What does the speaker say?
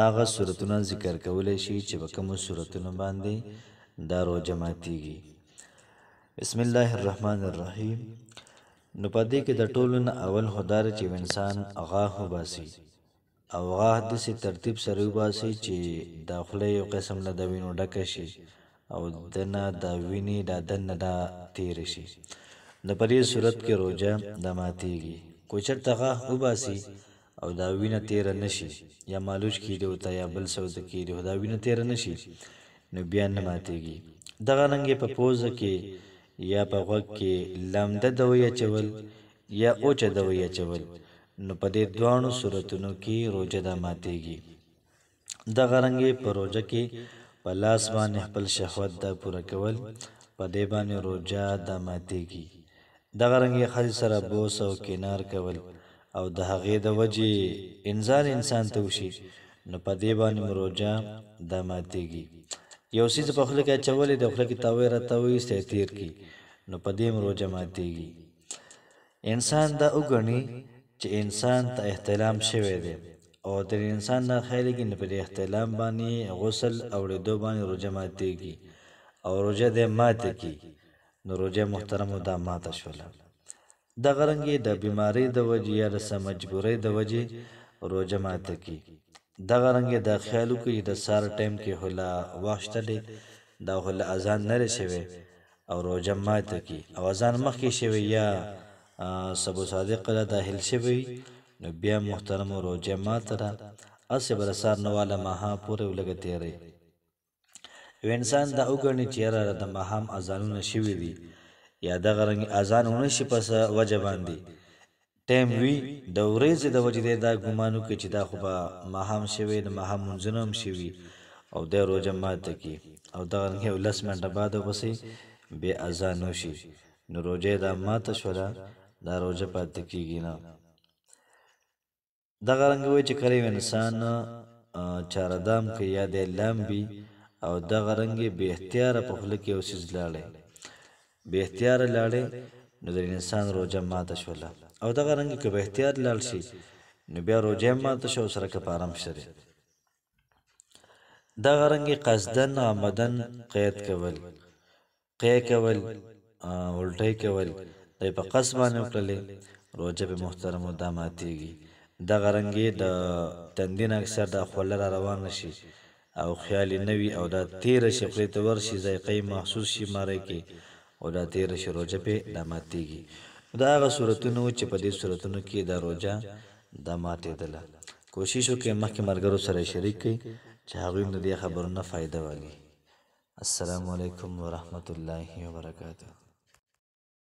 هغه صورتونه ذکر کولی شي چې په کومو صورتونو باندې دا روژه ماتیږي. بسم الله الرحمن الرحیم. نو په دې کې د ټولو نه اول خو دا چې انسان غاښ وباسي او غاښ داسې ترتیب سره وباسي چې دا خوله یو قسم له د وینو ډکه شي او دنه د وینې دا دننه دا تېرې شي. د په دې صورت کې روژه دا ماتیږي. کو چېرته غاښ وباسي او دا وینه تېره نه شي یا مالوچ کېږي ورته یا بل څه ورته کېږي خو دا وینه تېره نه شي نو بیا نه ماتیږي. دغه رنګې په پوزه کې یا په غوږ کې لمده دوی اچول یا اوچه دوی اچول نو په دې دواړو صورتونو کې روژه دا ماتیږي. دغه رنګې په روژه کې په لاس باندې خپل شهوت دا پوره کول په دې باندې روژه دا ماتیږي. دغه رنګې ښځې سره بوس او کنار کول او د هغې د وجې انزال انسان ته وشي نو په دې باندې روژه دا ماتیږي. یو څیز په خوله کې اچولی د خوله کې تاوی راتاوی ستی تیر کړي نو په دې روژه ماتیږي. انسان دا وګڼي چې انسان ته احتلام شوی دی او د انسان دا خیالېږي نو په دې احتلام باندې غسل اوړېدو باندې روژه ماتیږي او روژه دې ماته کړي نو روژه محترمو دا ماته شوله. دغه رنګې د بیمارۍ د وجې یا د څه مجبورۍ د وجې روژه ماته کړي. دغه رنګې دا خیال وکړي د سهار ټایم کې خو لا وخت شته دی دا خو له اذان نه دی شوی او روژه ماته کړي او اذان مخکې شوی یا سبو صادق له داخل شوی نو بیا محترمو روژه ماته ده. هسې به د سهار نه واله ماښام پورې ولږه تېری. یو انسان دا وګڼي چې یاره د ماښام اذانونه شوي دي یا دغه رنګې اذان ونه شي په څه وجه باندې ټایم وي د ورځې د وجې دی دا ګمان وکړي چې دا خو به ماښام شوی د ماښام لمونځونه هم شوي او دی روژه ماته کړي او دغه رنګې یو 10 منټه بعد ورپسې بیا اذان وشي نو روژه یې دا ماته شوله دا روژه پاتې کېږي نه. دغه رنګې وایي چې کله یو انسان چاردام کوي یا دی لامبي او دغه رنګې بې اختیاره په خوله کې یو څیز لاړی بې اختیاره لاړی نو د انسان روژه ماته شوله او دغه رنګې که به اختیار لاړ شي نو بیا روژه هم ماته شو او سره کفاره هم شته. دغه رنګې قصدن عمدن قید کول قی کول الټی کول دی په قصد باندې وکړلې روژه به محترمو دا ماتیږي. دغه رنګې د تندي نه اکثر دا خوله را روانه شي او خیال یې نه وي او دا تېره شي خولې ته ورشي ذایقه یې محسوس شي ماری کې او دا تېره شي روژه پې دا ماتیږي. دا هغه صورتونه وو چې په دې صورتونو کې دا روژه دا ماتېدله. کوشش وکړئ مخکې ملګرو سره شریک کړئ چې هغوی د دې خبرونه فایده واخلي. السلام علیکم ورحمة الله وبرکاته.